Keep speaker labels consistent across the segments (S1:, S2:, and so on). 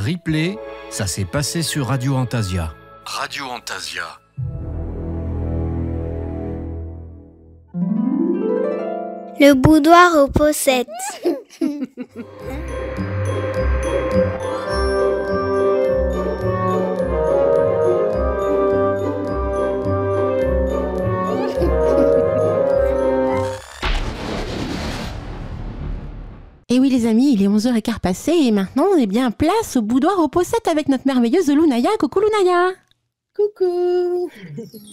S1: Replay, ça s'est passé sur Radio Antasia. Radio Antasia.
S2: Le boudoir aux poussettes.
S3: Et oui les amis, il est 11h15 passé et maintenant on est bien place au boudoir aux poussettes avec notre merveilleuse Lounaya. Coucou Lounaya.
S4: Coucou.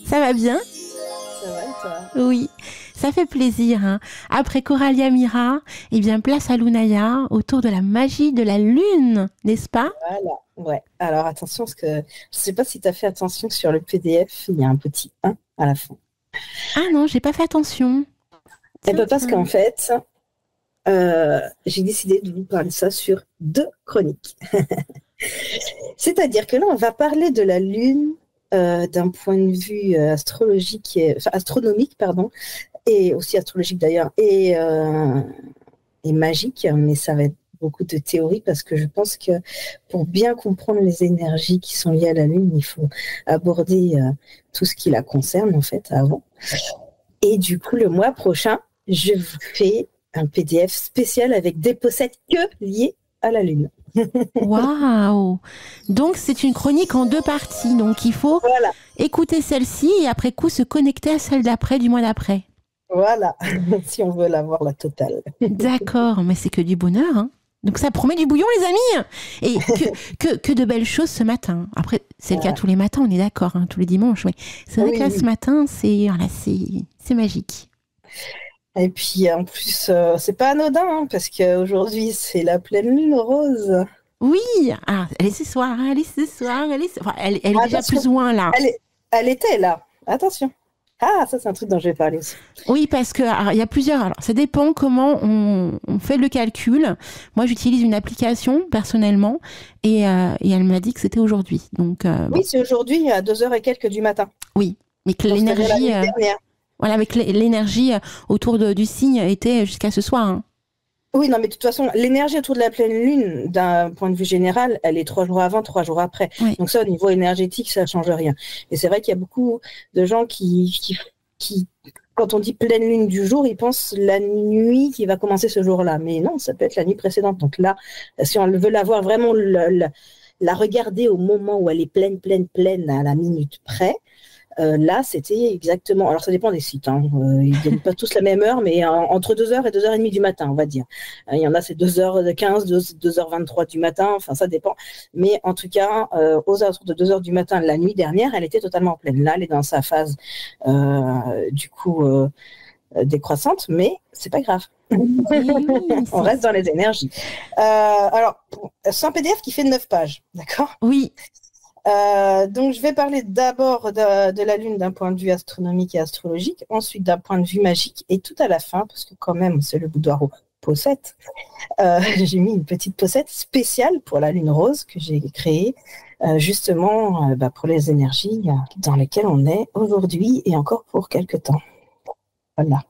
S3: Ça va bien?
S4: Ça va et toi?
S3: Oui, ça fait plaisir. Hein. Après Coralia Mira, eh bien place à Lounaya autour de la magie de la lune, n'est-ce pas?
S4: Voilà, ouais. Alors attention, parce que je ne sais pas si tu as fait attention sur le PDF, il y a un petit 1 à la fin.
S3: Ah non, j'ai pas fait attention.
S4: Et bien parce qu'en fait, j'ai décidé de vous parler de ça sur 2 chroniques. C'est-à-dire que là, on va parler de la lune d'un point de vue astronomique, et aussi astrologique d'ailleurs, et magique, mais ça va être beaucoup de théorie parce que je pense que pour bien comprendre les énergies qui sont liées à la lune, il faut aborder tout ce qui la concerne en fait avant. Et du coup, le mois prochain, je vous fais un PDF spécial avec des poussettes que liées à la lune.
S3: Waouh! Donc c'est une chronique en 2 parties. Donc il faut écouter celle-ci et après coup se connecter à celle d'après du mois d'après.
S4: Voilà, si on veut l'avoir la totale.
S3: D'accord, mais c'est que du bonheur. Hein. Donc ça promet du bouillon les amis. Et que de belles choses ce matin. Après c'est le cas tous les matins, on est d'accord, hein, tous les dimanches. Mais c'est vrai que là ce matin c'est magique.
S4: Et puis en plus, c'est pas anodin, hein, parce qu'aujourd'hui, c'est la pleine lune rose.
S3: Oui, elle est ce soir, elle est déjà plus loin là.
S4: Elle était là, attention. Ah, ça c'est un truc dont je vais parler aussi.
S3: Oui, parce que il y a plusieurs. Alors, ça dépend comment on fait le calcul. Moi, j'utilise une application personnellement et elle m'a dit que c'était aujourd'hui. Donc,
S4: oui, c'est aujourd'hui à 2h et quelques du matin.
S3: Oui, mais que l'énergie... Voilà, avec l'énergie autour du signe était jusqu'à ce soir. Hein.
S4: Oui, non, mais de toute façon, l'énergie autour de la pleine lune, d'un point de vue général, elle est 3 jours avant, 3 jours après. Oui. Donc ça, au niveau énergétique, ça ne change rien. Et c'est vrai qu'il y a beaucoup de gens qui, quand on dit pleine lune du jour, ils pensent la nuit qui va commencer ce jour-là. Mais non, ça peut être la nuit précédente. Donc là, si on veut la voir vraiment, la regarder au moment où elle est pleine, à la minute près, là, c'était exactement... Alors, ça dépend des sites. Hein. Ils ne donnent pas tous la même heure, mais entre 2h et 2h30 du matin, on va dire. Il y en a, c'est 2h15, 2h23 du matin. Enfin, ça dépend. Mais en tout cas, aux alentours de 2h du matin, la nuit dernière, elle était totalement pleine. Là, elle est dans sa phase, décroissante, mais c'est pas grave. On reste dans les énergies. Alors, c'est un PDF qui fait 9 pages, d'accord ?
S3: Oui.
S4: Donc, je vais parler d'abord de la Lune d'un point de vue astronomique et astrologique, ensuite d'un point de vue magique, et tout à la fin, parce que quand même, c'est le boudoir aux poussettes, j'ai mis une petite poussette spéciale pour la Lune rose que j'ai créée, justement pour les énergies dans lesquelles on est aujourd'hui et encore pour quelques temps. Voilà.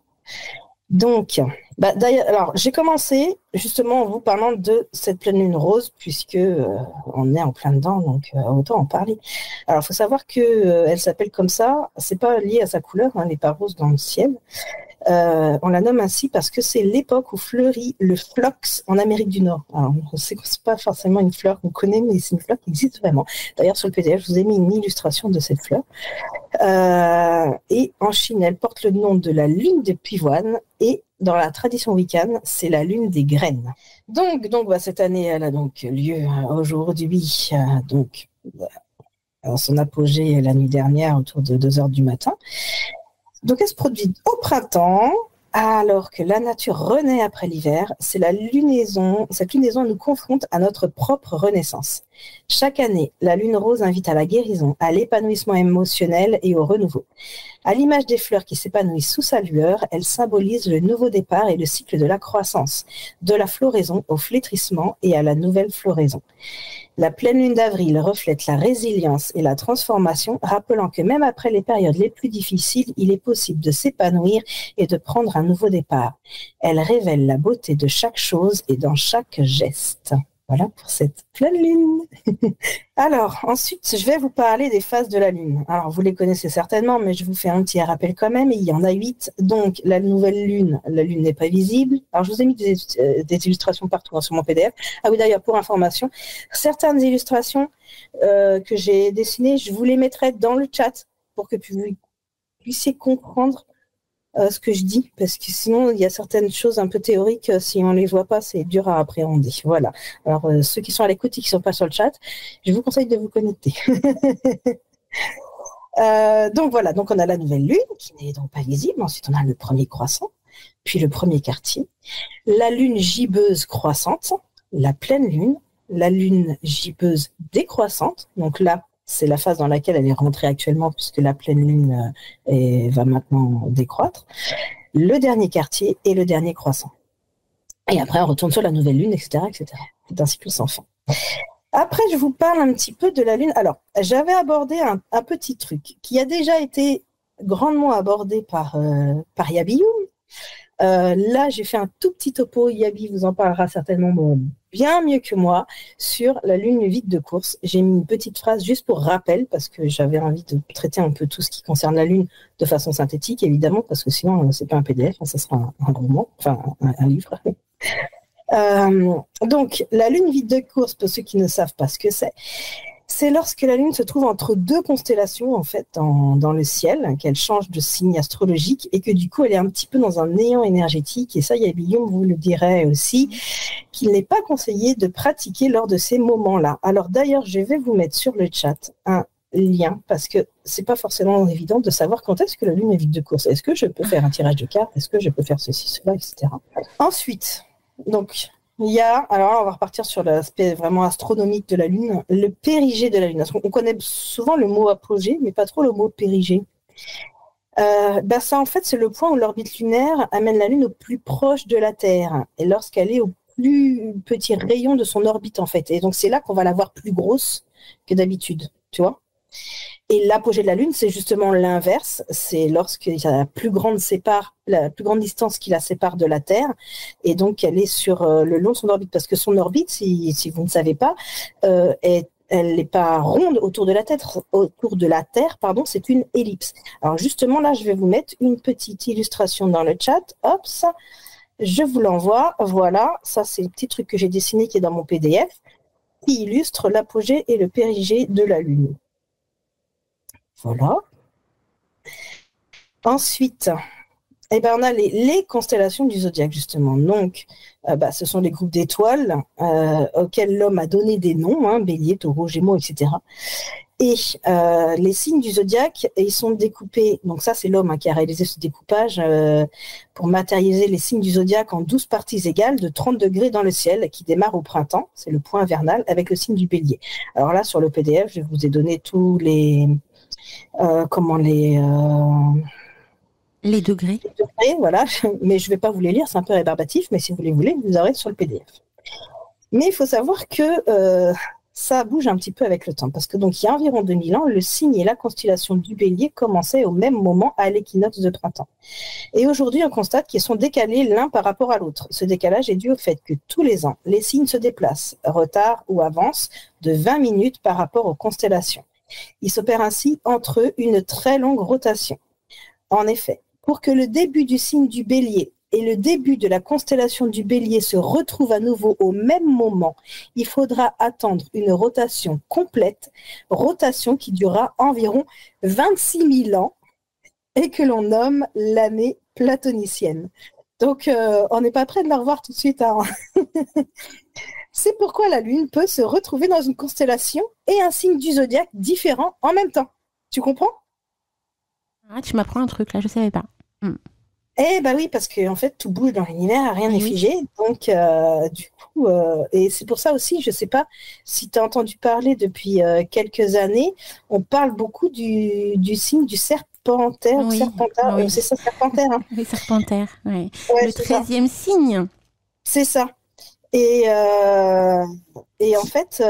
S4: Donc, d'ailleurs, alors j'ai commencé justement en vous parlant de cette pleine lune rose puisque on est en plein dedans, donc autant en parler. Alors, il faut savoir que elle s'appelle comme ça. C'est pas lié à sa couleur, hein, elle n'est pas rose dans le ciel. On la nomme ainsi parce que c'est l'époque où fleurit le phlox en Amérique du Nord. Alors, on sait que c'est pas forcément une fleur qu'on connaît, mais c'est une fleur qui existe vraiment. D'ailleurs, sur le PDF, je vous ai mis une illustration de cette fleur. Et en Chine, elle porte le nom de la lune des pivoines et dans la tradition wiccan, c'est la lune des graines. Donc cette année, elle a donc lieu aujourd'hui, son apogée la nuit dernière autour de 2h du matin. Donc elle se produit au printemps, alors que la nature renaît après l'hiver. C'est cette lunaison nous confronte à notre propre renaissance. Chaque année, la lune rose invite à la guérison, à l'épanouissement émotionnel et au renouveau. À l'image des fleurs qui s'épanouissent sous sa lueur, elle symbolise le nouveau départ et le cycle de la croissance, de la floraison au flétrissement et à la nouvelle floraison. La pleine lune d'avril reflète la résilience et la transformation, rappelant que même après les périodes les plus difficiles, il est possible de s'épanouir et de prendre un nouveau départ. Elle révèle la beauté de chaque chose et dans chaque geste. Voilà pour cette pleine lune. Alors, ensuite, je vais vous parler des phases de la lune. Alors, vous les connaissez certainement, mais je vous fais un petit rappel quand même. Il y en a 8. Donc, la nouvelle lune, la lune n'est pas visible. Alors, je vous ai mis des illustrations partout sur mon PDF. Ah oui, d'ailleurs, pour information, certaines illustrations que j'ai dessinées, je vous les mettrai dans le chat pour que vous puissiez comprendre ce que je dis, parce que sinon il y a certaines choses un peu théoriques, si on les voit pas, c'est dur à appréhender. Voilà. Alors ceux qui sont à l'écoute et qui sont pas sur le chat, je vous conseille de vous connecter. Donc voilà, donc on a la nouvelle lune qui n'est donc pas visible. Ensuite on a le premier croissant, puis le premier quartier, la lune gibbeuse croissante, la pleine lune, la lune gibbeuse décroissante. Donc là, c'est la phase dans laquelle elle est rentrée actuellement, puisque la pleine lune va maintenant décroître. Le dernier quartier et le dernier croissant. Et après, on retourne sur la nouvelle lune, etc., etc. C'est un cycle sans fin. Après, je vous parle un petit peu de la lune. Alors, j'avais abordé un petit truc qui a déjà été grandement abordé par Yabi. Là, j'ai fait un tout petit topo. Yabi vous en parlera certainement bien mieux que moi sur la lune vide de course. J'ai mis une petite phrase juste pour rappel parce que j'avais envie de traiter un peu tout ce qui concerne la lune de façon synthétique, évidemment, parce que sinon, c'est pas un PDF, ça sera un roman, enfin un livre. Donc, la lune vide de course, pour ceux qui ne savent pas ce que c'est lorsque la lune se trouve entre deux constellations, en fait, dans le ciel, qu'elle change de signe astrologique et que du coup, elle est un petit peu dans un néant énergétique. Et ça, Yabillon vous le dirait aussi, qu'il n'est pas conseillé de pratiquer lors de ces moments-là. Alors d'ailleurs, je vais vous mettre sur le chat un lien, parce que c'est pas forcément évident de savoir quand est-ce que la lune est vide de course. Est-ce que je peux faire un tirage de cartes? Est-ce que je peux faire ceci, cela, etc. Ensuite, donc... alors on va repartir sur l'aspect vraiment astronomique de la Lune, le périgée de la Lune. On connaît souvent le mot apogée, mais pas trop le mot périgée. Ça, en fait, c'est le point où l'orbite lunaire amène la Lune au plus proche de la Terre, et lorsqu'elle est au plus petit rayon de son orbite, en fait. Et donc, c'est là qu'on va la voir plus grosse que d'habitude, tu vois. Et l'apogée de la Lune, c'est justement l'inverse. C'est lorsqu'il y a la plus grande distance qui la sépare de la Terre. Et donc, elle est sur le long de son orbite. Parce que son orbite, si vous ne savez pas, elle n'est pas ronde autour de la Terre. C'est une ellipse. Alors justement, là, je vais vous mettre une petite illustration dans le chat. Hop, ça, je vous l'envoie. Voilà, ça, c'est le petit truc que j'ai dessiné qui est dans mon PDF, qui illustre l'apogée et le périgée de la Lune. Voilà. Ensuite, on a les constellations du zodiaque, justement. Donc, ce sont les groupes d'étoiles auxquels l'homme a donné des noms, Bélier, Taureau, Gémeaux, etc. Et les signes du zodiaque, ils sont découpés. Donc ça, c'est l'homme qui a réalisé ce découpage pour matérialiser les signes du zodiaque en 12 parties égales de 30 degrés dans le ciel, qui démarre au printemps, c'est le point vernal, avec le signe du Bélier. Alors là, sur le PDF, je vous ai donné tous les...
S3: les degrés,
S4: voilà, mais je ne vais pas vous les lire, c'est un peu rébarbatif, mais si vous les voulez, vous aurez sur le PDF. Mais il faut savoir que ça bouge un petit peu avec le temps, parce que donc il y a environ 2000 ans, le signe et la constellation du Bélier commençaient au même moment à l'équinoxe de printemps. Et aujourd'hui, on constate qu'ils sont décalés l'un par rapport à l'autre. Ce décalage est dû au fait que tous les ans, les signes se déplacent, retardent ou avancent de 20 minutes par rapport aux constellations. Il s'opère ainsi entre eux une très longue rotation. En effet, pour que le début du signe du Bélier et le début de la constellation du Bélier se retrouvent à nouveau au même moment, il faudra attendre une rotation complète, rotation qui durera environ 26 000 ans et que l'on nomme l'année platonicienne. Donc, on n'est pas prêt de la revoir tout de suite. C'est pourquoi la Lune peut se retrouver dans une constellation et un signe du zodiaque différent en même temps. Tu comprends?
S3: Ah, tu m'apprends un truc là, je ne savais pas.
S4: Eh ben oui, parce qu'en fait, tout bouge dans l'univers, rien n'est figé. Donc, du coup, et c'est pour ça aussi, je ne sais pas si tu as entendu parler depuis quelques années, on parle beaucoup du signe du Serpentaire.
S3: Oui,
S4: Serpentaire,
S3: oui.
S4: c'est ça, Serpentaire.
S3: Oui, Serpentaire, oui.
S4: Ouais,
S3: le 13e signe.
S4: C'est ça. Et en fait,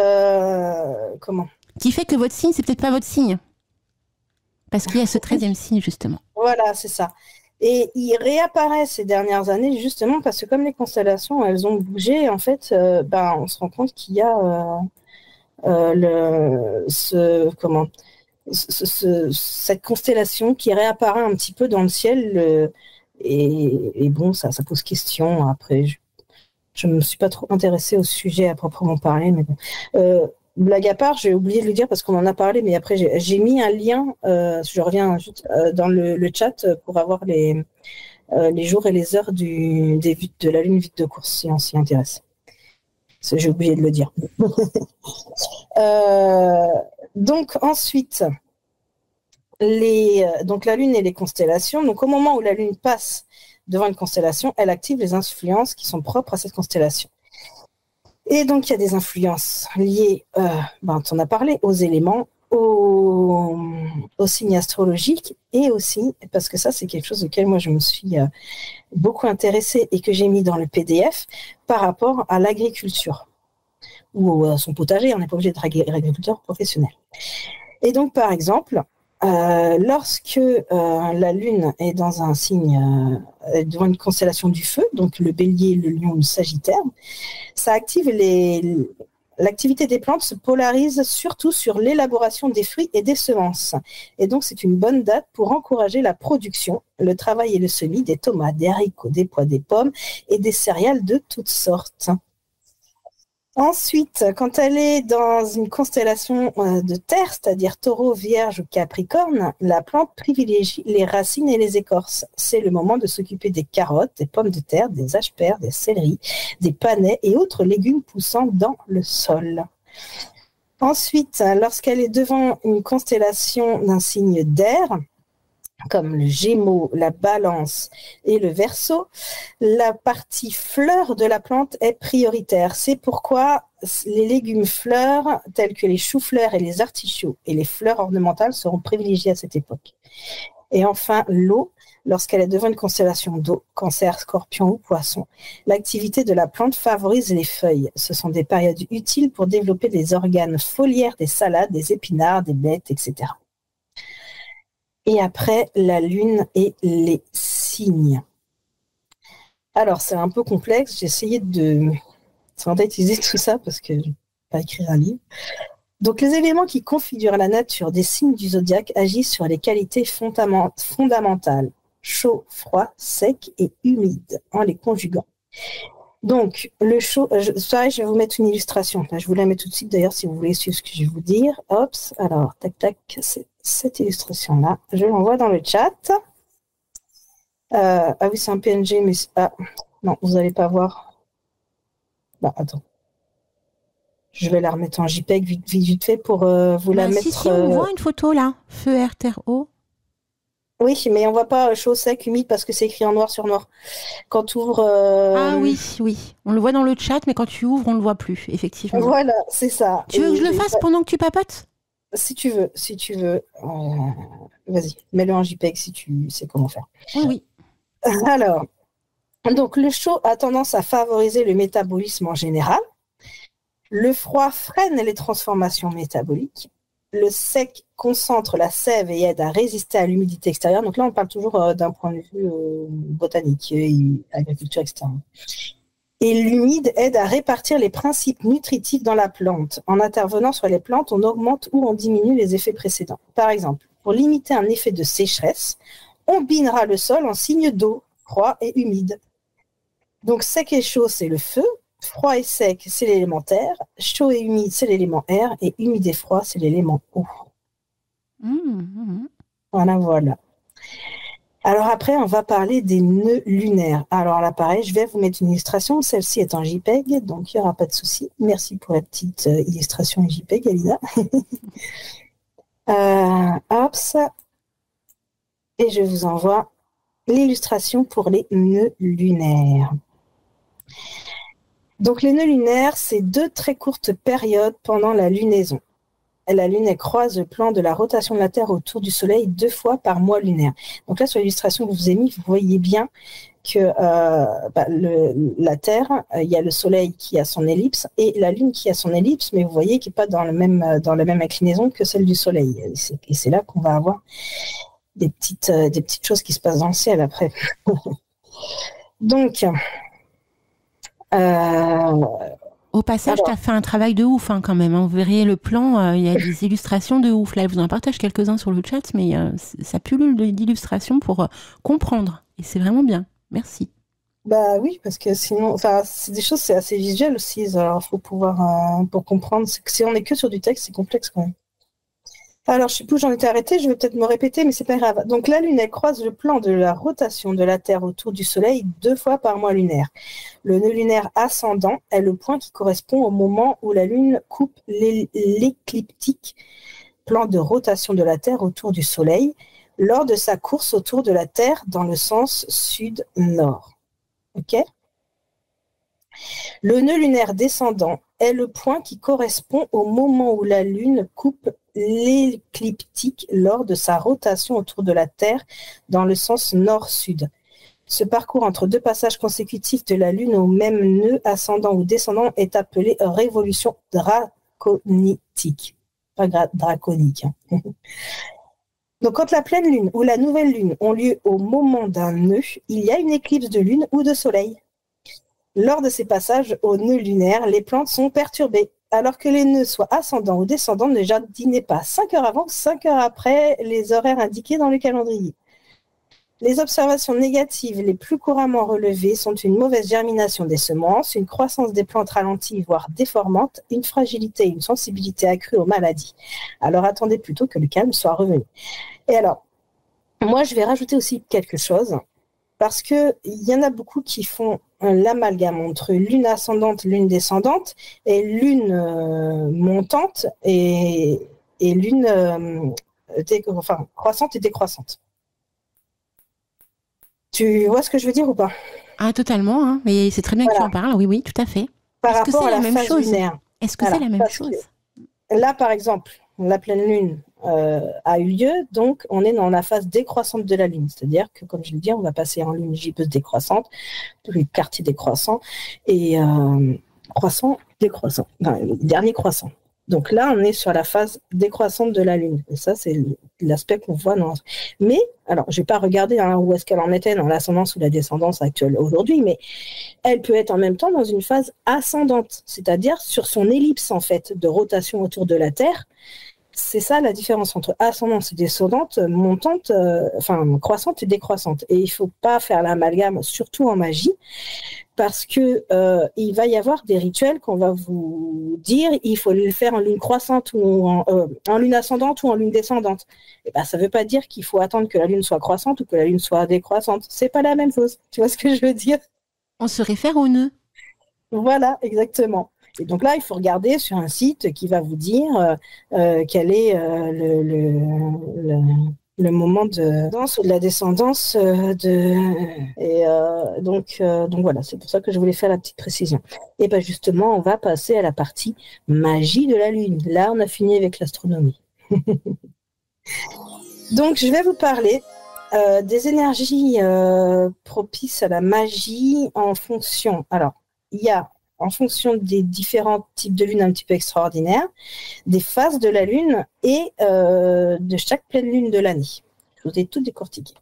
S4: comment?
S3: Qui fait que votre signe, c'est peut-être pas votre signe. Parce qu'il y a ce 13e signe, justement.
S4: Voilà, c'est ça. Et il réapparaît ces dernières années justement parce que comme les constellations, elles ont bougé, en fait, on se rend compte qu'il y a cette constellation qui réapparaît un petit peu dans le ciel. Et bon, ça pose question. Après, je ne me suis pas trop intéressée au sujet à proprement parler, mais bon. Blague à part, j'ai oublié de le dire parce qu'on en a parlé, mais après j'ai mis un lien, je reviens juste, dans le chat pour avoir les jours et les heures de la lune vide de course, si on s'y intéresse. J'ai oublié de le dire. Donc ensuite, donc la lune et les constellations. Donc au moment où la lune passe devant une constellation, elle active les influences qui sont propres à cette constellation. Et donc, il y a des influences liées, tu en as parlé, aux éléments, aux signes astrologiques, et aussi, parce que ça, c'est quelque chose auquel moi, je me suis beaucoup intéressée et que j'ai mis dans le PDF, par rapport à l'agriculture, ou à son potager, on n'est pas obligé d'être agriculteur professionnel. Et donc, par exemple, lorsque la Lune est dans un signe, devant une constellation du feu, donc le Bélier, le Lion, le Sagittaire, ça active l'activité des plantes se polarise surtout sur l'élaboration des fruits et des semences. Et donc, c'est une bonne date pour encourager la production, le travail et le semis des tomates, des haricots, des pois, des pommes et des céréales de toutes sortes. Ensuite, quand elle est dans une constellation de terre, c'est-à-dire Taureau, Vierge ou Capricorne, la plante privilégie les racines et les écorces. C'est le moment de s'occuper des carottes, des pommes de terre, des asperges, des céleris, des panais et autres légumes poussant dans le sol. Ensuite, lorsqu'elle est devant une constellation d'un signe d'air, comme le Gémeaux, la Balance et le Verseau, la partie fleur de la plante est prioritaire. C'est pourquoi les légumes fleurs, tels que les choux-fleurs et les artichauts, et les fleurs ornementales seront privilégiés à cette époque. Et enfin, l'eau, lorsqu'elle est devant une constellation d'eau, Cancer, Scorpion ou Poisson, l'activité de la plante favorise les feuilles. Ce sont des périodes utiles pour développer des organes foliaires, des salades, des épinards, des bêtes, etc. Et après, la lune et les signes. Alors, c'est un peu complexe. J'ai essayé de synthétiser tout ça parce que je ne vais pas écrire un livre. Donc, les éléments qui configurent la nature des signes du zodiaque agissent sur les qualités fondamentales, chaud, froid, sec et humide, en les conjuguant. Donc, le chaud, je vais vous mettre une illustration. Là, je vous la mets tout de suite, d'ailleurs, si vous voulez suivre ce que je vais vous dire. Hop, alors, tac, tac, c'est cette illustration-là. Je l'envoie dans le chat. Ah oui, c'est un PNG, mais... Ah, non, vous n'allez pas voir. Bah, attends. Je vais la remettre en JPEG vite fait pour vous la mettre...
S3: Si, on voit une photo, là. Feu, R-T-R-O.
S4: Oui, mais on ne voit pas chaud, sec, humide, parce que c'est écrit en noir sur noir. Quand tu ouvres...
S3: Ah oui. On le voit dans le chat, mais quand tu ouvres, on ne le voit plus, effectivement.
S4: Voilà, c'est ça.
S3: Tu veux que je le fasse pendant que tu papotes ?
S4: Si tu veux. Vas-y, mets-le en JPEG si tu sais comment faire.
S3: Oui.
S4: Alors, donc le chaud a tendance à favoriser le métabolisme en général. Le froid freine les transformations métaboliques. Le sec concentre la sève et aide à résister à l'humidité extérieure. Donc là, on parle toujours d'un point de vue botanique, agriculture, etc. Et l'humide aide à répartir les principes nutritifs dans la plante. En intervenant sur les plantes, on augmente ou on diminue les effets précédents. Par exemple, pour limiter un effet de sécheresse, on binera le sol en signe d'eau, froid et humide. Donc sec et chaud, c'est le feu. Froid et sec, c'est l'élément terre. Chaud et humide, c'est l'élément air. Et humide et froid, c'est l'élément eau. Voilà. Alors après, on va parler des nœuds lunaires. Alors là, pareil, je vais vous mettre une illustration. Celle-ci est en JPEG, donc il n'y aura pas de souci. Merci pour la petite illustration JPEG, Alina. Hop, ça. Et je vous envoie l'illustration pour les nœuds lunaires. Donc les nœuds lunaires, c'est 2 très courtes périodes pendant la lunaison. La Lune, elle croise le plan de la rotation de la Terre autour du Soleil 2 fois par mois lunaire. Donc là, sur l'illustration que je vous ai mise, vous voyez bien que la Terre, il y a le Soleil qui a son ellipse et la Lune qui a son ellipse, mais vous voyez qu'il n'est pas dans la même inclinaison que celle du Soleil. Et c'est là qu'on va avoir des petites choses qui se passent dans le ciel après. Donc,
S3: au passage, tu as fait un travail de ouf quand même. Vous verrez le plan, il y a des illustrations de ouf. Là, je vous en partage quelques-uns sur le chat, mais ça pullule d'illustrations pour comprendre. Et c'est vraiment bien. Merci.
S4: Bah oui, parce que sinon, c'est des choses, c'est assez visuel aussi. Alors, il faut pouvoir, pour comprendre. Si on n'est que sur du texte, c'est complexe quand même. Alors, je sais plus où j'en étais arrêtée, je vais peut-être me répéter, mais c'est pas grave. Donc, la Lune, elle croise le plan de la rotation de la Terre autour du Soleil 2 fois par mois lunaire. Le nœud lunaire ascendant est le point qui correspond au moment où la Lune coupe l'écliptique plan de rotation de la Terre autour du Soleil lors de sa course autour de la Terre dans le sens sud-nord. Ok ? Le nœud lunaire descendant est le point qui correspond au moment où la Lune coupe l'écliptique lors de sa rotation autour de la Terre dans le sens nord-sud. Ce parcours entre deux passages consécutifs de la Lune au même nœud ascendant ou descendant est appelé révolution draconitique. Pas draconique. Donc, quand la pleine Lune ou la nouvelle Lune ont lieu au moment d'un nœud, il y a une éclipse de Lune ou de Soleil. Lors de ces passages au nœud lunaire, les plantes sont perturbées, alors que les nœuds soient ascendants ou descendants ne jardinez pas 5 heures avant ou 5 heures après les horaires indiqués dans le calendrier. Les observations négatives les plus couramment relevées sont une mauvaise germination des semences, une croissance des plantes ralentie, voire déformante, une fragilité et une sensibilité accrue aux maladies. Alors attendez plutôt que le calme soit revenu. Et alors, moi je vais rajouter aussi quelque chose, parce qu'il y en a beaucoup qui font l'amalgame entre lune ascendante, lune descendante, et lune montante et lune croissante et décroissante. Tu vois ce que je veux dire ou pas ?
S3: Ah, totalement, mais c'est très bien que tu en parles, oui, tout à fait.
S4: Par rapport à la phase lunaire.
S3: Est-ce que c'est la même chose ?
S4: Là, par exemple, la pleine lune a eu lieu, donc on est dans la phase décroissante de la Lune. C'est-à-dire que, comme je le dis, on va passer en lune gibbeuse décroissante, le quartier décroissant, et croissant, décroissant, le dernier croissant. Donc là, on est sur la phase décroissante de la Lune. Et ça, c'est l'aspect qu'on voit dans... Mais, alors, je ne vais pas regarder où est-ce qu'elle en était dans l'ascendance ou la descendance actuelle aujourd'hui, mais elle peut être en même temps dans une phase ascendante, c'est-à-dire sur son ellipse, en fait, de rotation autour de la Terre. C'est ça la différence entre ascendance et descendante, montante, croissante et décroissante. Et il ne faut pas faire l'amalgame, surtout en magie, parce que il va y avoir des rituels qu'on va vous dire, il faut le faire en lune croissante ou en lune ascendante ou en lune descendante. Et ben, ça ne veut pas dire qu'il faut attendre que la lune soit croissante ou que la lune soit décroissante. C'est pas la même chose. Tu vois ce que je veux dire ?
S3: On se réfère au nœud.
S4: Voilà, exactement. Et donc là, il faut regarder sur un site qui va vous dire quel est le moment de danse ou de la descendance donc voilà, c'est pour ça que je voulais faire la petite précision. Et bien justement, on va passer à la partie magie de la Lune. Là, on a fini avec l'astronomie. Donc, je vais vous parler des énergies propices à la magie en fonction. Alors, il y a en fonction des différents types de lune un petit peu extraordinaires, des phases de la Lune et de chaque pleine lune de l'année. Je vous ai tout décortiqué.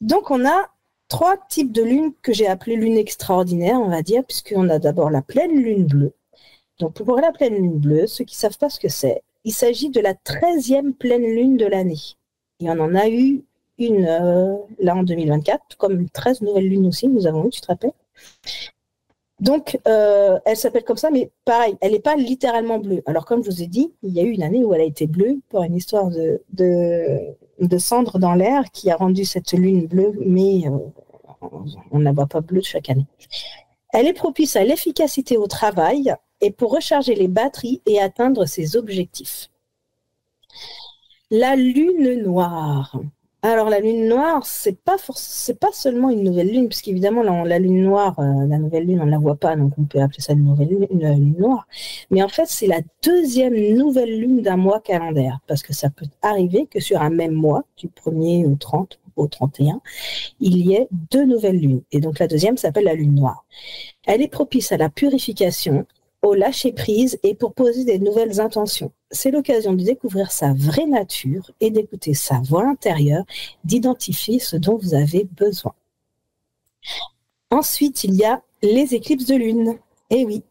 S4: Donc, on a 3 types de lunes que j'ai appelées lunes extraordinaires, on va dire, puisqu'on a d'abord la pleine lune bleue. Donc, pour la pleine lune bleue, ceux qui ne savent pas ce que c'est, il s'agit de la 13e pleine lune de l'année. Et on en a eu une là en 2024, comme 13 nouvelles lunes aussi, nous avons eu, tu te rappelles ? Donc, elle s'appelle comme ça, mais pareil, elle n'est pas littéralement bleue. Alors, comme je vous ai dit, il y a eu une année où elle a été bleue pour une histoire de cendres dans l'air qui a rendu cette lune bleue, mais on ne la voit pas bleue chaque année. Elle est propice à l'efficacité au travail et pour recharger les batteries et atteindre ses objectifs. La lune noire. Alors, la lune noire, c'est pas seulement une nouvelle lune, puisqu'évidemment, la lune noire, la nouvelle lune, on ne la voit pas, donc on peut appeler ça une lune noire. Mais en fait, c'est la 2e nouvelle lune d'un mois calendaire, parce que ça peut arriver que sur un même mois, du 1er au 30, au 31, il y ait 2 nouvelles lunes. Et donc, la 2e s'appelle la lune noire. Elle est propice à la purification, au lâcher-prise et pour poser des nouvelles intentions. C'est l'occasion de découvrir sa vraie nature et d'écouter sa voix intérieure, d'identifier ce dont vous avez besoin. Ensuite, il y a les éclipses de lune. Eh oui,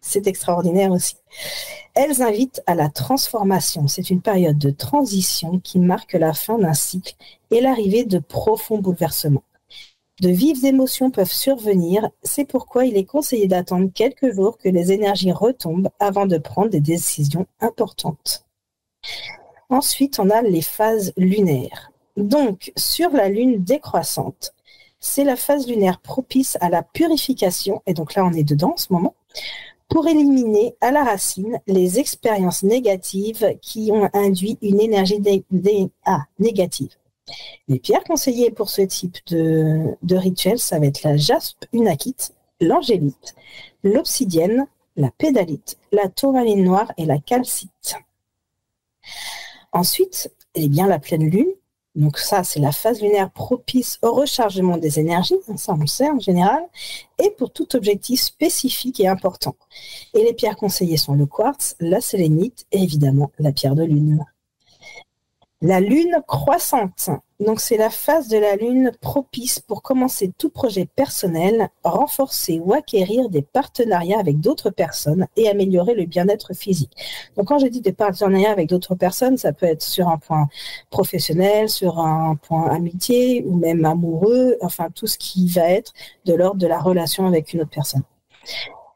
S4: c'est extraordinaire aussi. Elles invitent à la transformation. C'est une période de transition qui marque la fin d'un cycle et l'arrivée de profonds bouleversements. De vives émotions peuvent survenir, c'est pourquoi il est conseillé d'attendre quelques jours que les énergies retombent avant de prendre des décisions importantes. Ensuite, on a les phases lunaires. Donc, sur la lune décroissante, c'est la phase lunaire propice à la purification, et donc là on est dedans en ce moment, pour éliminer à la racine les expériences négatives qui ont induit une énergie négative. Les pierres conseillées pour ce type de rituel, ça va être la jaspe unakite, l'angélite, l'obsidienne, la pédalite, la tourmaline noire et la calcite. Ensuite, eh bien, la pleine lune. Donc ça, c'est la phase lunaire propice au rechargement des énergies, ça on le sait en général, et pour tout objectif spécifique et important. Et les pierres conseillées sont le quartz, la sélénite et évidemment la pierre de lune. La lune croissante, donc c'est la phase de la lune propice pour commencer tout projet personnel, renforcer ou acquérir des partenariats avec d'autres personnes et améliorer le bien-être physique. Donc quand je dis des partenariats avec d'autres personnes, ça peut être sur un point professionnel, sur un point amitié ou même amoureux, enfin tout ce qui va être de l'ordre de la relation avec une autre personne.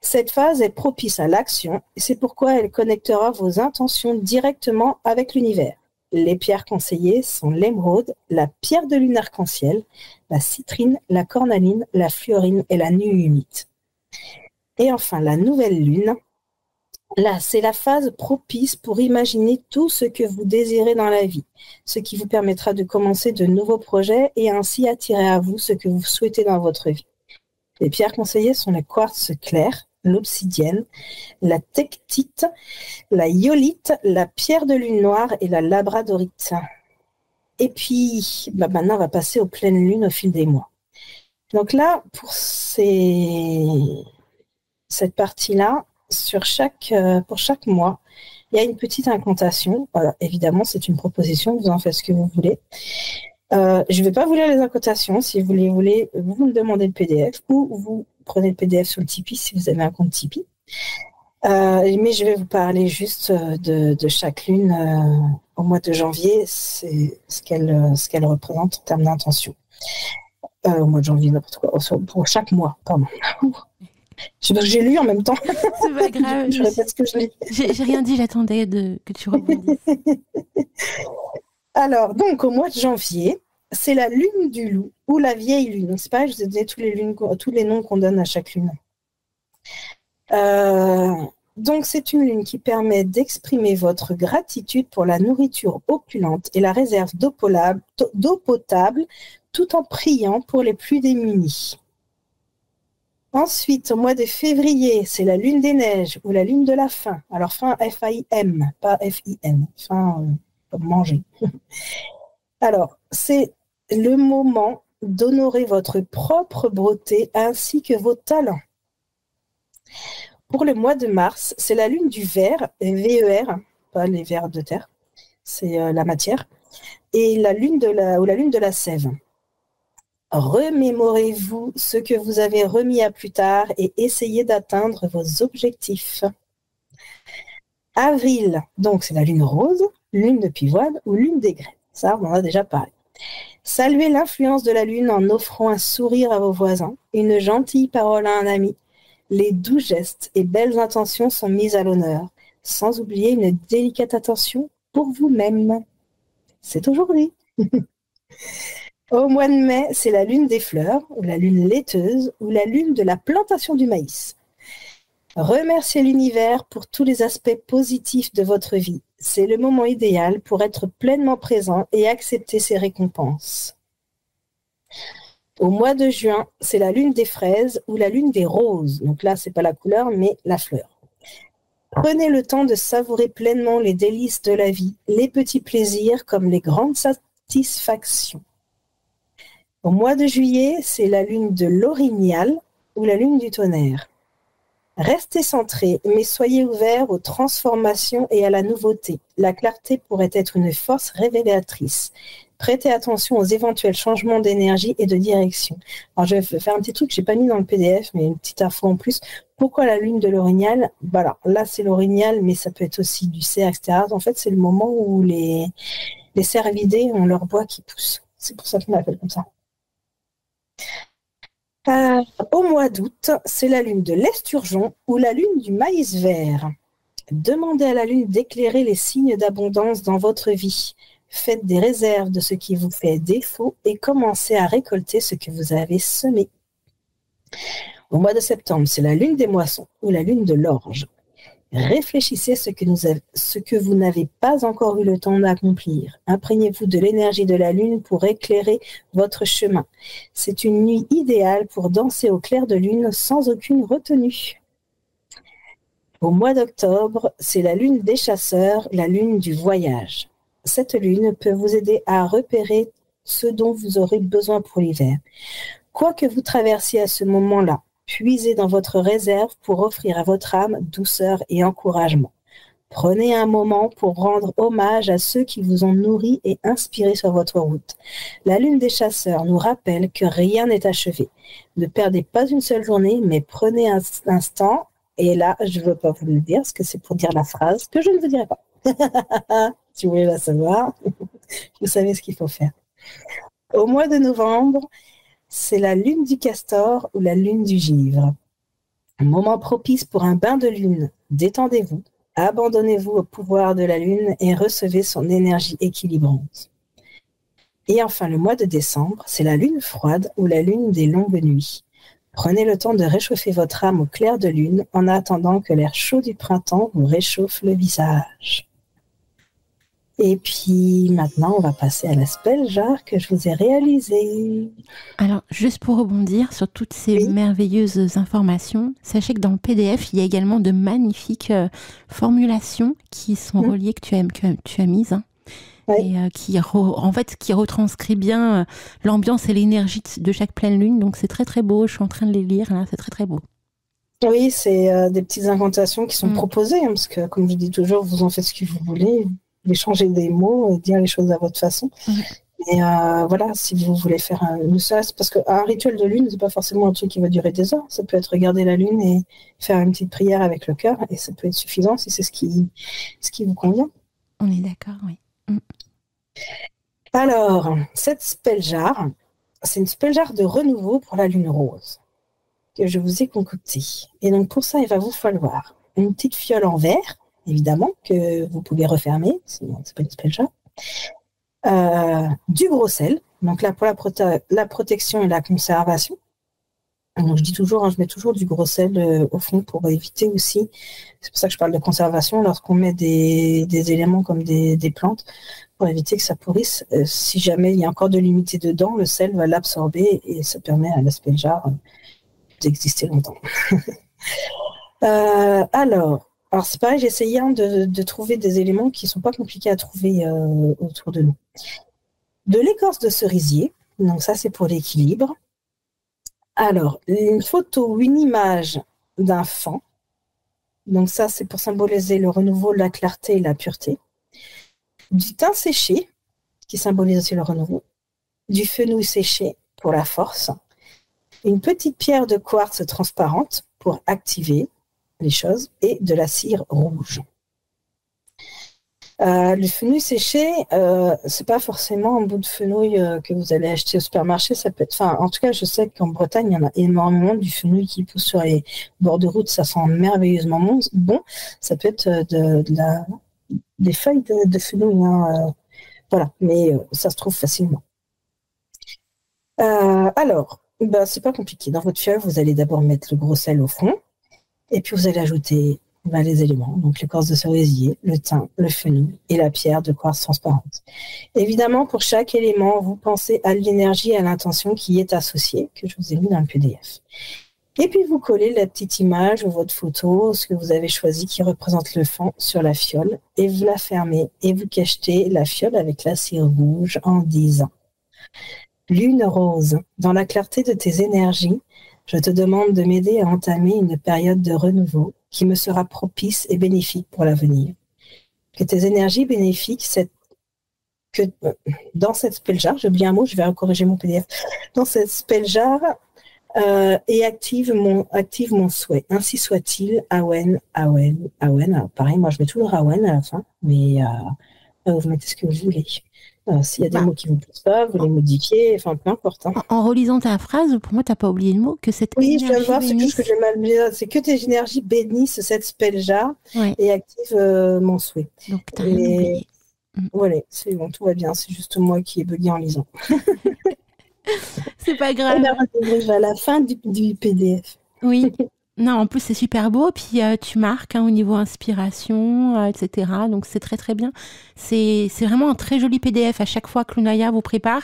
S4: Cette phase est propice à l'action et c'est pourquoi elle connectera vos intentions directement avec l'univers. Les pierres conseillées sont l'émeraude, la pierre de lune arc-en-ciel, la citrine, la cornaline, la fluorine et la nuumite. Et enfin, la nouvelle lune. Là, c'est la phase propice pour imaginer tout ce que vous désirez dans la vie, ce qui vous permettra de commencer de nouveaux projets et ainsi attirer à vous ce que vous souhaitez dans votre vie. Les pierres conseillées sont le quartz clair, l'obsidienne, la tektite, la iolite, la pierre de lune noire et la labradorite. Et puis, maintenant, on va passer aux pleines lunes au fil des mois. Donc là, pour cette partie-là, pour chaque mois, il y a une petite incantation. Voilà, évidemment, c'est une proposition, vous en faites ce que vous voulez. Je ne vais pas vous lire les incantations. Si vous voulez, vous me demandez le PDF ou vous prenez le PDF sur le Tipeee si vous avez un compte Tipeee. Mais je vais vous parler juste de chaque lune au mois de janvier. C'est ce qu'elle représente en termes d'intention. Au mois de janvier, n'importe quoi. Pour chaque mois, pardon. J'ai lu en même temps.
S3: C'est pas grave.
S4: Je répète ce que je lis.
S3: J'ai rien dit, j'attendais que tu rebondisses.
S4: Alors, donc, au mois de janvier, c'est la lune du loup ou la vieille lune. C'est pareil, je vous ai donné tous les noms qu'on donne à chaque lune. Donc, c'est une lune qui permet d'exprimer votre gratitude pour la nourriture opulente et la réserve d'eau potable, tout en priant pour les plus démunis. Ensuite, au mois de février, c'est la lune des neiges ou la lune de la faim. Alors, faim, F-A-I-M, pas F-I-N. Faim, comme manger. Alors, c'est le moment d'honorer votre propre beauté ainsi que vos talents. Pour le mois de mars, c'est la lune du ver, V-E-R, pas les vers de terre, c'est la matière, et la lune de la sève. Remémorez-vous ce que vous avez remis à plus tard et essayez d'atteindre vos objectifs. Avril, donc c'est la lune rose, lune de pivoine ou lune des graines. Ça, on en a déjà parlé. Saluez l'influence de la lune en offrant un sourire à vos voisins, une gentille parole à un ami. Les doux gestes et belles intentions sont mises à l'honneur, sans oublier une délicate attention pour vous-même. C'est aujourd'hui. Au mois de mai, c'est la lune des fleurs, ou la lune laiteuse, ou la lune de la plantation du maïs. Remerciez l'univers pour tous les aspects positifs de votre vie. C'est le moment idéal pour être pleinement présent et accepter ses récompenses. Au mois de juin, c'est la lune des fraises ou la lune des roses. Donc là, c'est pas la couleur, mais la fleur. Prenez le temps de savourer pleinement les délices de la vie, les petits plaisirs comme les grandes satisfactions. Au mois de juillet, c'est la lune de l'orignal ou la lune du tonnerre. Restez centrés, mais soyez ouverts aux transformations et à la nouveauté. La clarté pourrait être une force révélatrice. Prêtez attention aux éventuels changements d'énergie et de direction. Alors, je vais faire un petit truc que je n'ai pas mis dans le PDF, mais une petite info en plus. Pourquoi la lune de l'orignal ? Voilà, là, c'est l'orignal, mais ça peut être aussi du cerf, etc. En fait, c'est le moment où les cervidés ont leur bois qui pousse. C'est pour ça qu'on l'appelle comme ça. Au mois d'août, c'est la lune de l'esturgeon ou la lune du maïs vert. Demandez à la lune d'éclairer les signes d'abondance dans votre vie. Faites des réserves de ce qui vous fait défaut et commencez à récolter ce que vous avez semé. Au mois de septembre, c'est la lune des moissons ou la lune de l'orge. Réfléchissez ce que vous n'avez pas encore eu le temps d'accomplir. Imprégnez-vous de l'énergie de la lune pour éclairer votre chemin. C'est une nuit idéale pour danser au clair de lune sans aucune retenue. Au mois d'octobre, c'est la lune des chasseurs, la lune du voyage. Cette lune peut vous aider à repérer ce dont vous aurez besoin pour l'hiver. Quoi que vous traversiez à ce moment-là, puisez dans votre réserve pour offrir à votre âme douceur et encouragement. Prenez un moment pour rendre hommage à ceux qui vous ont nourri et inspiré sur votre route. La lune des chasseurs nous rappelle que rien n'est achevé. Ne perdez pas une seule journée, mais prenez un instant. Et là, je ne veux pas vous le dire, parce que c'est pour dire la phrase que je ne vous dirai pas. Si vous voulez la savoir, vous savez ce qu'il faut faire. Au mois de novembre, c'est la lune du castor ou la lune du givre. Un moment propice pour un bain de lune. Détendez-vous, abandonnez-vous au pouvoir de la lune et recevez son énergie équilibrante. Et enfin, le mois de décembre, c'est la lune froide ou la lune des longues nuits. Prenez le temps de réchauffer votre âme au clair de lune en attendant que l'air chaud du printemps vous réchauffe le visage. Et puis maintenant, on va passer à la spell jar que je vous ai réalisée.
S3: Alors, juste pour rebondir sur toutes ces merveilleuses informations, sachez que dans le PDF, il y a également de magnifiques formulations qui sont reliées, que tu as mises. Hein. Et qui retranscrit bien l'ambiance et l'énergie de chaque pleine lune. Donc c'est très très beau, je suis en train de les lire, là, c'est très très beau.
S4: Oui, c'est des petites incantations qui sont proposées, hein, parce que comme je dis toujours, vous en faites ce que vous voulez, vous pouvez changer des mots, dire les choses à votre façon. Et voilà, si vous voulez faire parce qu'un rituel de lune, c'est pas forcément un truc qui va durer des heures, ça peut être regarder la lune et faire une petite prière avec le cœur, et ça peut être suffisant si c'est ce qui vous convient.
S3: On est d'accord, oui.
S4: Alors, cette spell jar, c'est une spell jar de renouveau pour la lune rose que je vous ai concoctée. Et donc pour ça, il va vous falloir une petite fiole en verre, évidemment, que vous pouvez refermer, sinon c'est pas une spell jar. Du gros sel, donc là pour la protection et la conservation. Donc, je dis toujours, je mets toujours du gros sel au fond pour éviter aussi, c'est pour ça que je parle de conservation, lorsqu'on met des éléments comme des plantes, pour éviter que ça pourrisse. Si jamais il y a encore de l'humidité dedans, le sel va l'absorber et ça permet à la spell jar d'exister longtemps. Alors c'est pareil, j'ai essayé de trouver des éléments qui ne sont pas compliqués à trouver autour de nous. De l'écorce de cerisier, donc ça c'est pour l'équilibre. Alors, une photo ou une image d'un fan. Donc ça, c'est pour symboliser le renouveau, la clarté et la pureté. Du thym séché, qui symbolise aussi le renouveau. Du fenouil séché pour la force. Une petite pierre de quartz transparente pour activer les choses. Et de la cire rouge. Le fenouil séché, c'est pas forcément un bout de fenouil que vous allez acheter au supermarché. Ça peut être, en tout cas, je sais qu'en Bretagne, il y en a énormément du fenouil qui pousse sur les bords de route. Ça sent merveilleusement bon. Ça peut être des feuilles de fenouil, voilà, mais ça se trouve facilement. Alors, c'est pas compliqué. Dans votre fiole, vous allez d'abord mettre le gros sel au fond, et puis vous allez ajouter les éléments, donc l'écorce de cerisier, le thym, le fenouil et la pierre de quartz transparente. Évidemment, pour chaque élément, vous pensez à l'énergie et à l'intention qui est associée, que je vous ai mis dans le PDF. Et puis vous collez la petite image ou votre photo, ce que vous avez choisi qui représente le fond sur la fiole, et vous la fermez et vous cachetez la fiole avec la cire rouge en disant: Lune rose, dans la clarté de tes énergies, Je te demande de m'aider à entamer une période de renouveau qui me sera propice et bénéfique pour l'avenir. Que tes énergies bénéfiques, dans cette spell jar, j'ai oublié un mot, je vais corriger mon PDF, dans cette spell jar, et active mon souhait. Ainsi soit-il, Awen. Alors, pareil, moi je mets toujours Awen à la fin, mais vous mettez ce que vous voulez. S'il y a des mots qui vous plaisent pas, vous les modifiez, enfin peu importe. Hein.
S3: En relisant ta phrase, pour moi, tu n'as pas oublié le mot, que cette
S4: oui,
S3: énergie
S4: je viens de voir,
S3: bénisse...
S4: c'est que tes énergies bénissent cette spell jar et active mon souhait.
S3: Donc tu n'as rien oublié.
S4: Voilà, c'est bon, tout va bien, c'est juste moi qui ai bugué en lisant.
S3: C'est pas grave.
S4: On arrive à la fin du PDF.
S3: Oui. Non, en plus, c'est super beau. Puis, tu marques au niveau inspiration, etc. Donc, c'est très, très bien. C'est vraiment un très joli PDF à chaque fois que Lunaya vous prépare.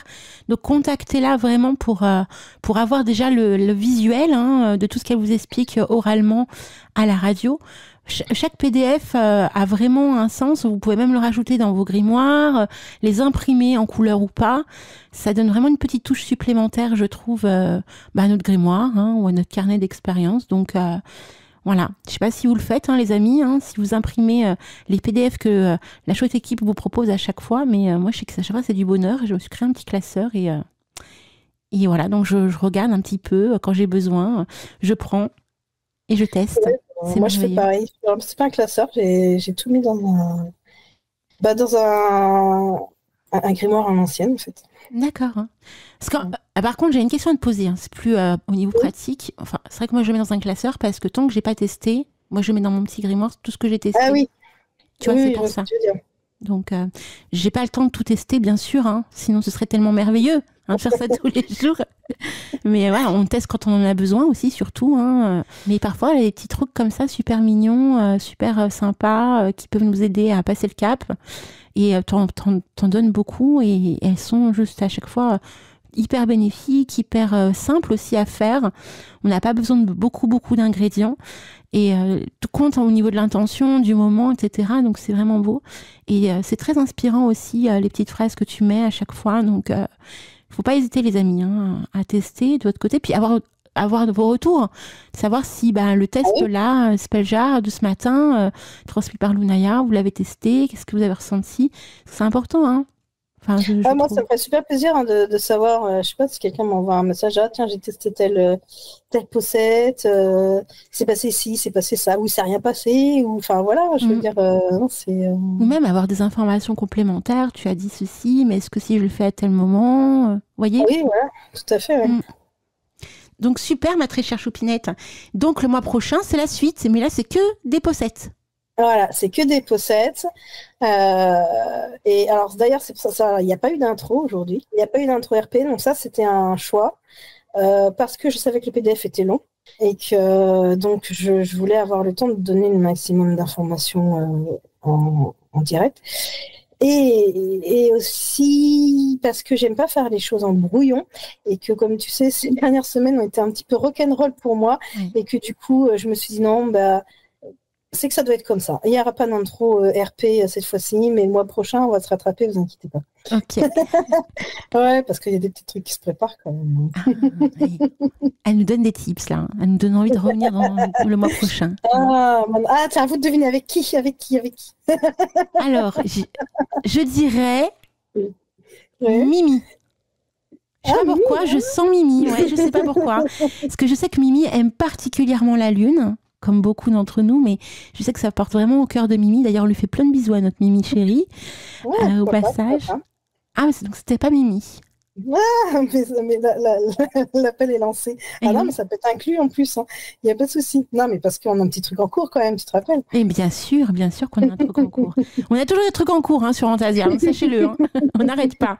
S3: Donc, contactez-la vraiment pour avoir déjà le visuel de tout ce qu'elle vous explique oralement à la radio. Chaque PDF a vraiment un sens. Vous pouvez même le rajouter dans vos grimoires, les imprimer en couleur ou pas. Ça donne vraiment une petite touche supplémentaire, je trouve, à notre grimoire ou à notre carnet d'expérience. Donc, voilà. Je ne sais pas si vous le faites, les amis, si vous imprimez les PDF que la chouette équipe vous propose à chaque fois. Mais moi, je sais que à chaque fois, c'est du bonheur. Je me suis créé un petit classeur et voilà. Donc, je regarde un petit peu quand j'ai besoin. Je prends et je teste.
S4: Ouais. Moi, je fais pareil. C'est pas un classeur, j'ai tout mis dans un grimoire en ancienne, en fait.
S3: D'accord. Parce que, par contre, j'ai une question à te poser. C'est plus au niveau pratique. Enfin, c'est vrai que moi, je le mets dans un classeur parce que tant que j'ai pas testé, moi, je mets dans mon petit grimoire tout ce que j'ai testé.
S4: Ah oui.
S3: Tu vois, c'est pour ça. Donc, j'ai pas le temps de tout tester, bien sûr. Sinon, ce serait tellement merveilleux de faire ça tous les jours. Mais voilà, on teste quand on en a besoin aussi, surtout. Mais parfois, il y a des petits trucs comme ça, super mignons, super sympas, qui peuvent nous aider à passer le cap. Et t'en donnes beaucoup et elles sont juste à chaque fois hyper bénéfiques, hyper simples aussi à faire. On n'a pas besoin de beaucoup d'ingrédients. Et tout compte au niveau de l'intention, du moment, etc. Donc, c'est vraiment beau. Et c'est très inspirant aussi, les petites phrases que tu mets à chaque fois. Donc, il ne faut pas hésiter, les amis, à tester de votre côté. Puis avoir de vos retours. Savoir si le test là, spell jar de ce matin, transmis par Lunaya, vous l'avez testé, qu'est-ce que vous avez ressenti. C'est important, Enfin,
S4: moi, ça me fait super plaisir de savoir, je sais pas si quelqu'un m'envoie un message, tiens, j'ai testé telle possette, c'est passé ci, c'est passé ça, ou ça n'a rien passé, ou enfin voilà, je veux dire, c'est...
S3: Ou même avoir des informations complémentaires, tu as dit ceci, mais est-ce que si je le fais à tel moment, voyez ?
S4: Oui, voilà, tout à fait, ouais.
S3: Donc super, ma très chère Choupinette. Donc le mois prochain, c'est la suite, mais là, c'est que des possettes.
S4: Voilà, c'est que des possettes. Et alors, d'ailleurs, c'est pour ça, il n'y a pas eu d'intro aujourd'hui. Il n'y a pas eu d'intro RP, donc ça, c'était un choix. Parce que je savais que le PDF était long et que donc je voulais avoir le temps de donner le maximum d'informations en direct. Et aussi parce que j'aime pas faire les choses en brouillon et que, comme tu sais, ces dernières semaines ont été un petit peu rock'n'roll pour moi et que du coup, je me suis dit non, c'est que ça doit être comme ça. Il n'y aura pas d'intro RP cette fois-ci, mais le mois prochain, on va se rattraper, vous inquiétez pas.
S3: Ok.
S4: Ouais, parce qu'il y a des petits trucs qui se préparent quand même.
S3: Oui. Elle nous donne des tips, là. Elle nous donne envie de revenir le mois prochain.
S4: Tiens, à vous de deviner avec qui.
S3: Alors, je dirais Mimi. Je sais pas pourquoi, je sens Mimi. Ouais, je sais pas pourquoi. Parce que je sais que Mimi aime particulièrement la lune, comme beaucoup d'entre nous, mais je sais que ça porte vraiment au cœur de Mimi. D'ailleurs, on lui fait plein de bisous à notre Mimi chérie, au passage. Donc c'était pas Mimi.
S4: Mais l'appel est lancé. Non, mais ça peut être inclus en plus. Il n'y a pas de souci. Non, mais parce qu'on a un petit truc en cours quand même, tu te rappelles?
S3: Et bien sûr qu'on a un truc en cours. On a toujours des trucs en cours sur Antasia, sachez-le. On n'arrête pas.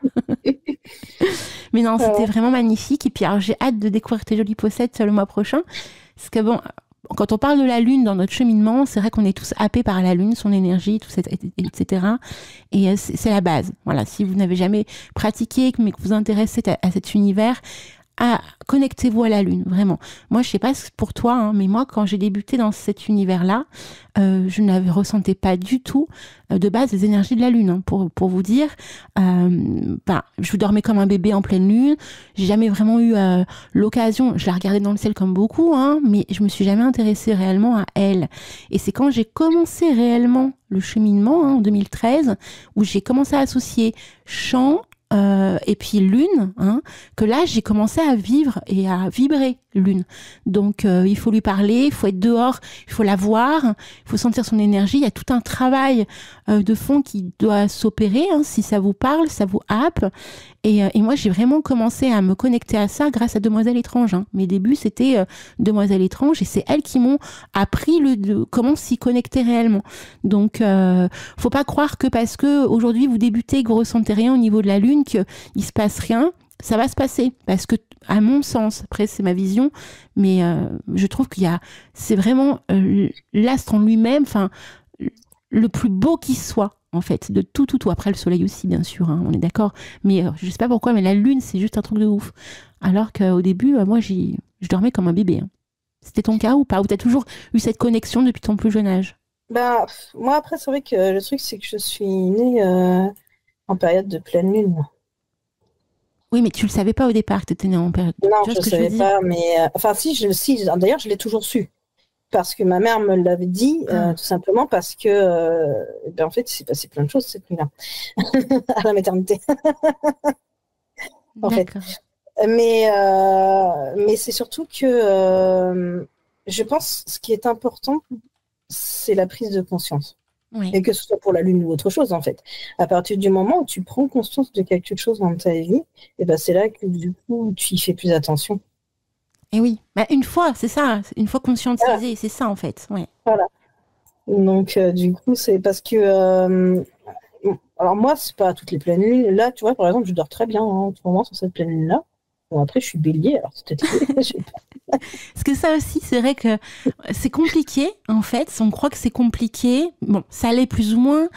S3: Mais non, c'était vraiment magnifique. Et puis, alors, j'ai hâte de découvrir tes jolies possettes le mois prochain. Parce que bon, quand on parle de la lune dans notre cheminement, c'est vrai qu'on est tous happés par la lune, son énergie, etc. Et c'est la base. Voilà, si vous n'avez jamais pratiqué, mais que vous vous intéressez à cet univers, connectez-vous à la lune, vraiment. Moi, je sais pas pour toi, hein, mais moi, quand j'ai débuté dans cet univers-là, je ne ressentais pas du tout de base les énergies de la lune. Hein, pour vous dire, je dormais comme un bébé en pleine lune. J'ai jamais vraiment eu l'occasion. Je la regardais dans le ciel comme beaucoup, hein, mais je me suis jamais intéressée réellement à elle. Et c'est quand j'ai commencé réellement le cheminement, hein, en 2013, où j'ai commencé à associer chant et puis lune, hein, que là j'ai commencé à vivre et à vibrer lune. Donc il faut lui parler, il faut être dehors, il faut la voir, il faut sentir son énergie. Il y a tout un travail de fond qui doit s'opérer, hein, si ça vous parle, ça vous happe. Et moi j'ai vraiment commencé à me connecter à ça grâce à Demoiselle Étrange. Hein. Mes débuts c'était Demoiselle Étrange et c'est elle qui m'ont appris comment s'y connecter réellement. Donc faut pas croire que parce que aujourd'hui vous débutez, que vous ressentez rien au niveau de la lune, qu'il se passe rien. Ça va se passer parce que, à mon sens, après c'est ma vision, mais je trouve c'est vraiment l'astre en lui-même, enfin le plus beau qui soit en fait, de tout. Après le soleil aussi, bien sûr, hein, on est d'accord. Mais je sais pas pourquoi, mais la lune c'est juste un truc de ouf. Alors qu'au début, moi je dormais comme un bébé. Hein. C'était ton cas ou pas? Ou t'as toujours eu cette connexion depuis ton plus jeune âge?
S4: Moi après c'est vrai que le truc c'est que je suis née en période de pleine lune.
S3: Oui, mais tu le savais pas au départ que tu étais née en période.
S4: Non, je ne savais pas, mais d'ailleurs, je l'ai toujours su. Parce que ma mère me l'avait dit, tout simplement parce que, en fait, il s'est passé plein de choses cette nuit-là, à la maternité. en fait. Mais c'est surtout que je pense ce qui est important, c'est la prise de conscience. Oui. Et que ce soit pour la lune ou autre chose, en fait. À partir du moment où tu prends conscience de quelque chose dans ta vie, et c'est là que du coup, tu y fais plus attention.
S3: Et oui, une fois, c'est ça, une fois conscientisé, c'est ça en fait. Ouais.
S4: Voilà. Donc, du coup, c'est parce que. Alors, moi, c'est pas toutes les pleines lunes. Là, tu vois, par exemple, je dors très bien en ce moment sur cette pleine lune-là. Bon, après, je suis bélier, alors c'est peut-être. Je sais pas.
S3: Parce que ça aussi, c'est vrai que c'est compliqué, en fait. On croit que c'est compliqué. Bon, ça l'est plus ou moins,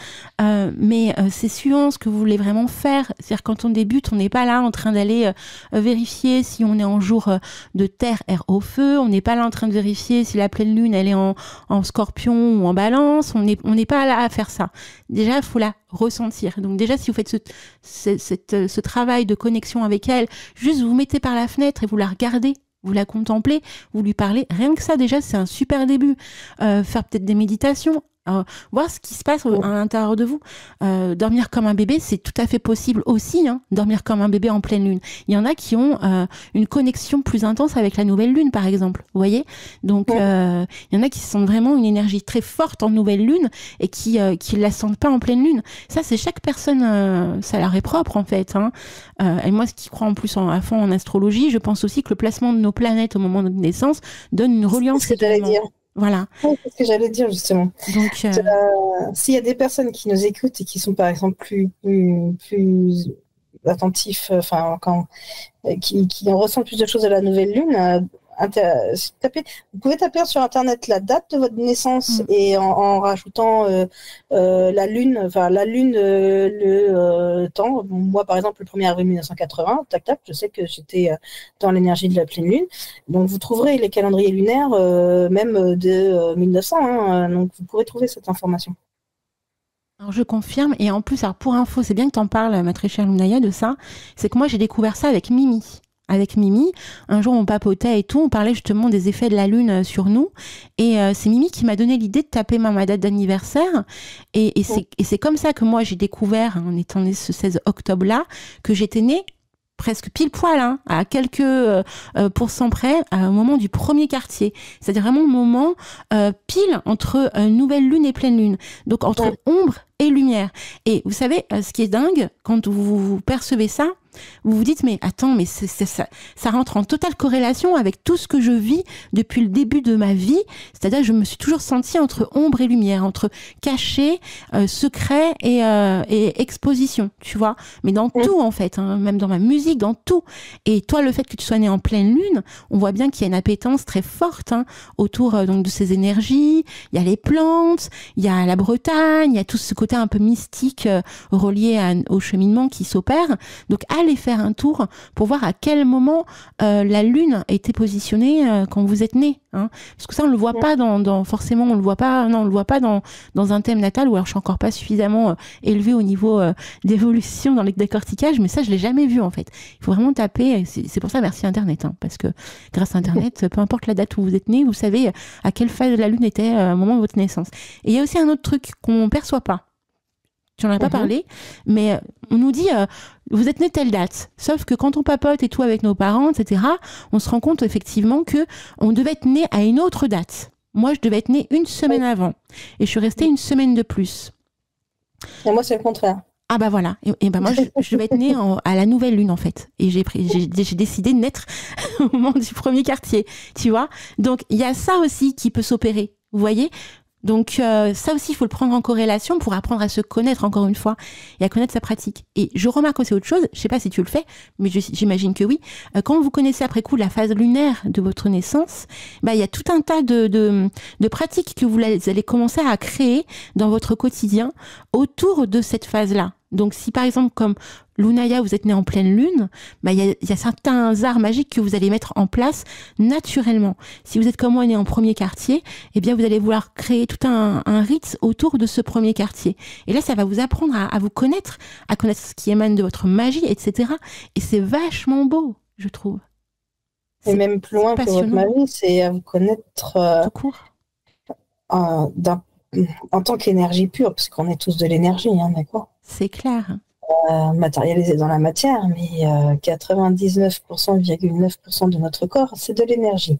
S3: mais c'est suivant ce que vous voulez vraiment faire. C'est-à-dire, quand on débute, on n'est pas là en train d'aller vérifier si on est en jour de terre, air au feu. On n'est pas là en train de vérifier si la pleine lune, elle est en scorpion ou en balance. On n'est pas là à faire ça. Déjà, il faut la ressentir. Donc déjà, si vous faites ce travail de connexion avec elle, juste vous mettez par la fenêtre et vous la regardez, vous la contemplez, vous lui parlez. Rien que ça, déjà, c'est un super début. Faire peut-être des méditations, voir ce qui se passe à l'intérieur de vous. Dormir comme un bébé, c'est tout à fait possible aussi, hein, dormir comme un bébé en pleine lune. Il y en a qui ont une connexion plus intense avec la nouvelle lune, par exemple. Vous voyez ? Donc, il y en a qui sentent vraiment une énergie très forte en nouvelle lune et qui la sentent pas en pleine lune. Ça, c'est chaque personne, ça leur est propre, en fait. Hein. Et moi, ce qui croit en plus à fond en astrologie, je pense aussi que le placement de nos planètes au moment de notre naissance donne une reliance.
S4: C'est ce que j'allais dire.
S3: Voilà.
S4: Oui, c'est ce que j'allais dire justement.
S3: Donc,
S4: s'il y a des personnes qui nous écoutent et qui sont par exemple plus attentifs, qui ressentent plus de choses de la nouvelle lune, vous pouvez taper sur internet la date de votre naissance et en rajoutant la lune, le temps. Moi par exemple le 1er avril 1980, je sais que j'étais dans l'énergie de la pleine lune. Donc vous trouverez les calendriers lunaires même de 1900, hein, donc vous pourrez trouver cette information.
S3: Alors je confirme, et en plus, alors pour info, c'est bien que tu en parles, ma très chère Lunaya, de ça, c'est que moi j'ai découvert ça avec Mimi. Avec Mimi, un jour on papotait et tout, on parlait justement des effets de la lune sur nous, et c'est Mimi qui m'a donné l'idée de taper ma date d'anniversaire, et c'est comme ça que moi j'ai découvert, en étant née ce 16 octobre-là, que j'étais née presque pile poil, hein, à quelques pourcents près, au moment du premier quartier. C'est-à-dire vraiment le moment pile entre nouvelle lune et pleine lune. Donc entre ombre et lumière. Et vous savez, ce qui est dingue, quand vous percevez ça, vous vous dites, mais attends, mais ça rentre en totale corrélation avec tout ce que je vis depuis le début de ma vie. C'est-à-dire que je me suis toujours sentie entre ombre et lumière, entre caché, secret et exposition, tu vois. Mais dans tout, en fait, hein, même dans ma musique, dans tout. Et toi, le fait que tu sois née en pleine lune, on voit bien qu'il y a une appétence très forte, hein, autour donc de ces énergies. Il y a les plantes, il y a la Bretagne, il y a tout ce côté un peu mystique relié au cheminement qui s'opère. Donc, à aller faire un tour pour voir à quel moment la lune a été positionnée quand vous êtes né. Hein. Parce que ça, on le voit pas forcément, on le voit pas dans un thème natal, ou alors je suis encore pas suffisamment élevée au niveau d'évolution dans le décortiquage, mais ça, je l'ai jamais vu en fait. Il faut vraiment taper, c'est pour ça, merci Internet, hein, parce que grâce à Internet, peu importe la date où vous êtes né, vous savez à quelle phase de la lune était au moment de votre naissance. Et il y a aussi un autre truc qu'on perçoit pas. Tu n'en as pas parlé, mais on nous dit vous êtes né telle date. Sauf que quand on papote et tout avec nos parents, etc., on se rend compte effectivement que on devait être né à une autre date. Moi, je devais être né une semaine avant, et je suis restée une semaine de plus.
S4: Et moi, c'est le contraire.
S3: Ah bah voilà. Et bah moi, je devais être née à la nouvelle lune en fait, et j'ai décidé de naître au moment du premier quartier. Tu vois. Donc il y a ça aussi qui peut s'opérer. Vous voyez. Donc ça aussi, il faut le prendre en corrélation pour apprendre à se connaître encore une fois et à connaître sa pratique. Et je remarque aussi autre chose, je sais pas si tu le fais, mais j'imagine que oui. Quand vous connaissez après coup la phase lunaire de votre naissance, bah il y a tout un tas de pratiques que vous allez commencer à créer dans votre quotidien autour de cette phase-là. Donc si par exemple comme Lunaya, vous êtes né en pleine lune, bah il y a certains arts magiques que vous allez mettre en place naturellement. Si vous êtes comme moi né en premier quartier, eh bien vous allez vouloir créer tout un rite autour de ce premier quartier. Et là, ça va vous apprendre à vous connaître, à connaître ce qui émane de votre magie, etc. Et c'est vachement beau, je trouve.
S4: Et même plus loin que votre magie, c'est à vous connaître
S3: tout court.
S4: En tant qu'énergie pure, parce qu'on est tous de l'énergie, hein, d'accord ?
S3: C'est clair.
S4: Matérialisé dans la matière, mais 99,9% de notre corps, c'est de l'énergie.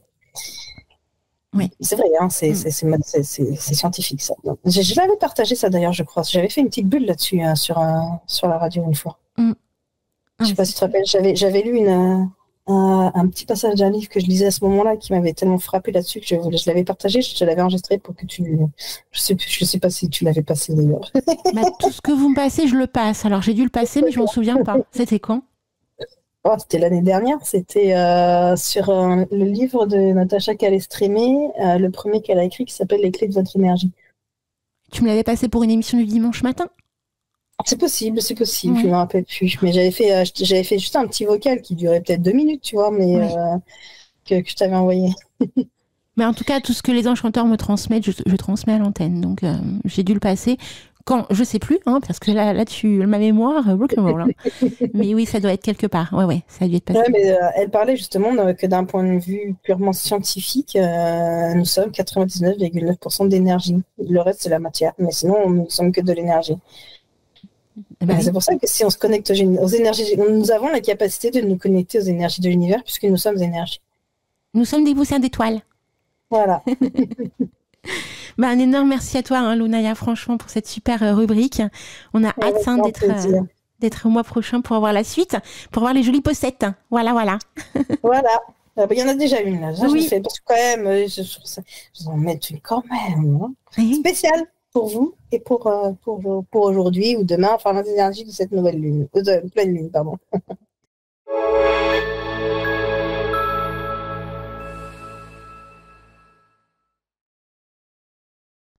S3: Oui.
S4: C'est vrai, hein, c'est scientifique ça. Je l'avais partagé ça d'ailleurs, je crois. J'avais fait une petite bulle là-dessus sur la radio une fois. Je sais pas si tu te rappelles, j'avais lu un petit passage d'un livre que je lisais à ce moment-là qui m'avait tellement frappé là-dessus que je l'avais partagé, je te l'avais enregistré pour que tu... Je sais pas si tu l'avais passé d'ailleurs.
S3: Tout ce que vous me passez, je le passe. Alors j'ai dû le passer, mais je m'en souviens pas. C'était quand ?
S4: C'était l'année dernière. C'était sur le livre de Natacha Calestrémé, le premier qu'elle a écrit qui s'appelle Les clés de votre énergie.
S3: Tu me l'avais passé pour une émission du dimanche matin ?
S4: C'est possible, je ne me rappelle plus. Mais j'avais fait juste un petit vocal qui durait peut-être 2 minutes, tu vois, mais que je t'avais envoyé.
S3: Mais en tout cas, tout ce que les enchanteurs me transmettent, je transmets à l'antenne. Donc, j'ai dû le passer. Quand, je sais plus, hein, parce que là, ma mémoire, mais oui, ça doit être quelque part. Ouais, ça a dû être passé.
S4: Ouais, mais elle parlait justement que d'un point de vue purement scientifique, nous sommes 99,9% d'énergie. Le reste, c'est la matière. Mais sinon, nous ne sommes que de l'énergie. C'est pour ça que si on se connecte aux énergies, nous avons la capacité de nous connecter aux énergies de l'univers puisque nous sommes énergie.
S3: Nous sommes des poussins d'étoiles.
S4: Voilà.
S3: Un énorme merci à toi, hein, Lunaya, franchement, pour cette super rubrique. On a hâte d'être au mois prochain pour avoir la suite, pour voir les jolies poussettes. Voilà.
S4: Voilà. Il y en a déjà une là. Je fais parce que quand même, je vais en mettre une quand même. Hein. Spéciale pour vous et pour aujourd'hui ou demain, enfin les énergies de cette nouvelle lune, pleine lune, pardon.